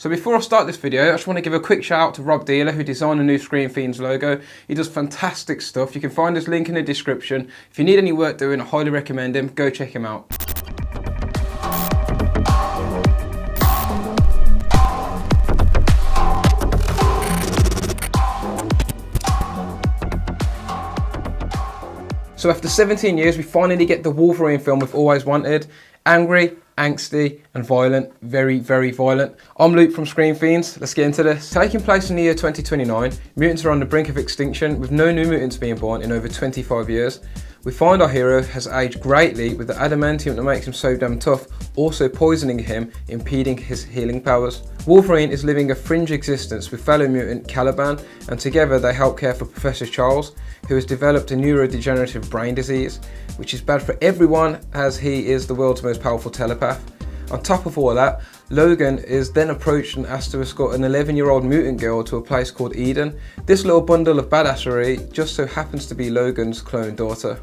So before I start this video, I just want to give a quick shout out to Rob Dealer, who designed the new Screen Fiends logo. He does fantastic stuff. You can find his link in the description. If you need any work doing, I highly recommend him. Go check him out. So after 17 years, we finally get the Wolverine film we've always wanted. Angry, angsty and violent, very, very violent. I'm Luke from Screen Fiends. Let's get into this. Taking place in the year 2029, mutants are on the brink of extinction with no new mutants being born in over 25 years. We find our hero has aged greatly with the adamantium that makes him so damn tough also poisoning him, impeding his healing powers. Wolverine is living a fringe existence with fellow mutant Caliban, and together they help care for Professor Charles, who has developed a neurodegenerative brain disease, which is bad for everyone as he is the world's most powerful telepath. On top of all that, Logan is then approached and asked to escort an 11-year-old mutant girl to a place called Eden. This little bundle of badassery just so happens to be Logan's clone daughter.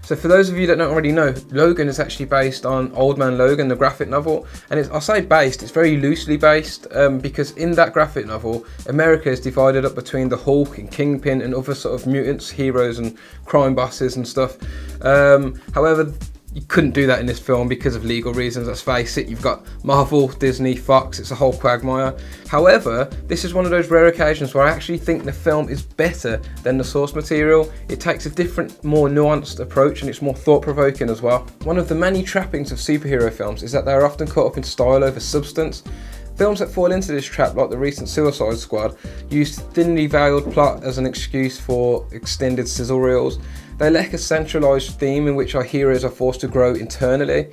So for those of you that don't already know, Logan is actually based on Old Man Logan, the graphic novel. And I say based, it's very loosely based because in that graphic novel, America is divided up between the Hulk and Kingpin and other sort of mutants, heroes and crime bosses and stuff. However, you couldn't do that in this film because of legal reasons, let's face it. You've got Marvel, Disney, Fox, it's a whole quagmire. However, this is one of those rare occasions where I actually think the film is better than the source material. It takes a different, more nuanced approach and it's more thought-provoking as well. One of the many trappings of superhero films is that they are often caught up in style over substance. Films that fall into this trap, like the recent Suicide Squad, use thinly veiled plot as an excuse for extended sizzle reels. They lack a centralised theme in which our heroes are forced to grow internally.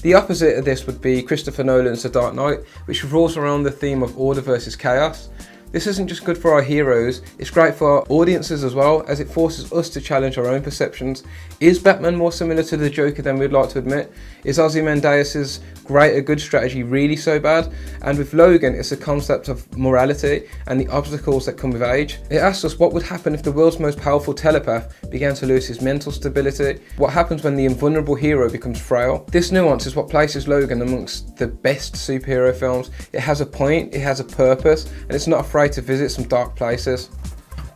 The opposite of this would be Christopher Nolan's The Dark Knight, which revolves around the theme of order versus chaos. This isn't just good for our heroes, it's great for our audiences as well, as it forces us to challenge our own perceptions. Is Batman more similar to the Joker than we'd like to admit? Is Ozymandias' greater good strategy really so bad? And with Logan, it's a concept of morality and the obstacles that come with age. It asks us what would happen if the world's most powerful telepath began to lose his mental stability. What happens when the invulnerable hero becomes frail? This nuance is what places Logan amongst the best superhero films. It has a point, it has a purpose, and it's not afraid to visit some dark places.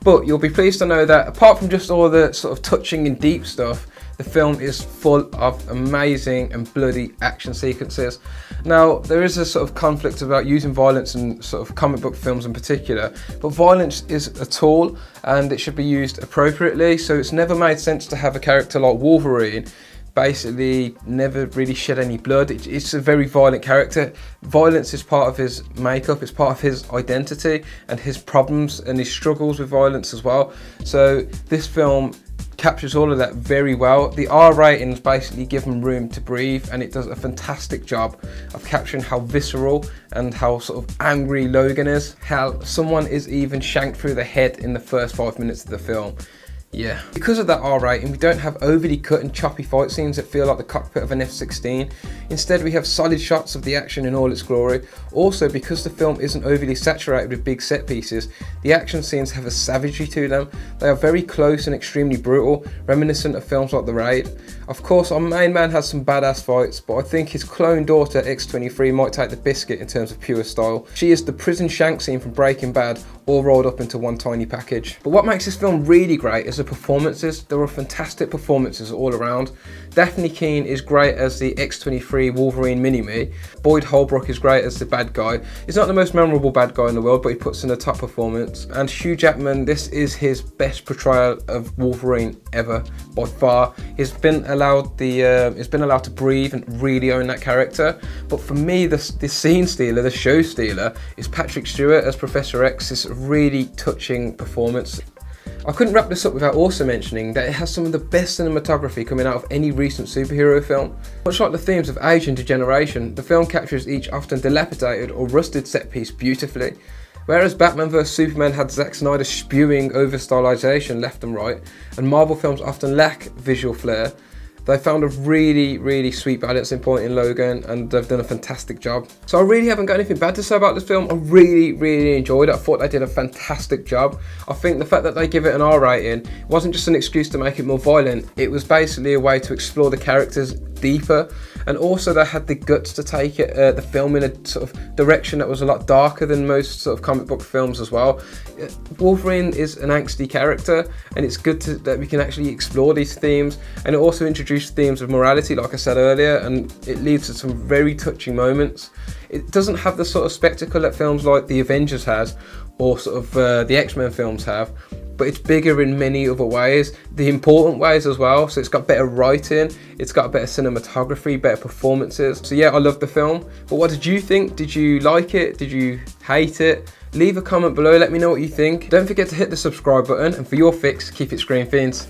But you'll be pleased to know that apart from just all the sort of touching and deep stuff, the film is full of amazing and bloody action sequences. Now, there is a sort of conflict about using violence in sort of comic book films in particular, but violence is a tool and it should be used appropriately, so it's never made sense to have a character like Wolverine basically never really shed any blood. It's a very violent character. Violence is part of his makeup, it's part of his identity and his problems and his struggles with violence as well. So this film captures all of that very well. The R ratings basically give him room to breathe and it does a fantastic job of capturing how visceral and how sort of angry Logan is. How someone is even shanked through the head in the first 5 minutes of the film. Yeah. Because of that R rating, we don't have overly cut and choppy fight scenes that feel like the cockpit of an F-16. Instead, we have solid shots of the action in all its glory. Also, because the film isn't overly saturated with big set pieces, the action scenes have a savagery to them. They are very close and extremely brutal, reminiscent of films like The Raid. Of course, our main man has some badass fights, but I think his clone daughter, X-23, might take the biscuit in terms of pure style. She is the prison shank scene from Breaking Bad, all rolled up into one tiny package. But what makes this film really great is the performances. There are fantastic performances all around. Daphne Keane is great as the X-23 Wolverine mini-me. Boyd Holbrook is great as the bad guy. He's not the most memorable bad guy in the world, but he puts in a top performance. And Hugh Jackman, this is his best portrayal of Wolverine ever, by far. He's been allowed to breathe and really own that character. But for me, the scene stealer, the show stealer, is Patrick Stewart as Professor X. This really touching performance. I couldn't wrap this up without also mentioning that it has some of the best cinematography coming out of any recent superhero film. Much like the themes of age and degeneration, the film captures each often dilapidated or rusted set piece beautifully. Whereas Batman vs Superman had Zack Snyder spewing over stylization left and right, and Marvel films often lack visual flair, they found a really, really sweet balancing point in Logan and they've done a fantastic job. So I really haven't got anything bad to say about this film. I really, really enjoyed it. I thought they did a fantastic job. I think the fact that they give it an R rating wasn't just an excuse to make it more violent. It was basically a way to explore the characters deeper and also they had the guts to take it, the film in a sort of direction that was a lot darker than most sort of comic book films as well. Wolverine is an angsty character, and it's good that we can actually explore these themes, and it also introduced themes of morality, like I said earlier, and it leads to some very touching moments. It doesn't have the sort of spectacle that films like the Avengers has, or sort of the X-Men films have, but it's bigger in many other ways, the important ways as well. So it's got better writing, it's got better cinematography, better performances. So yeah, I love the film. But what did you think? Did you like it? Did you hate it? Leave a comment below, let me know what you think. Don't forget to hit the subscribe button, and for your fix, keep it Screen Fiends.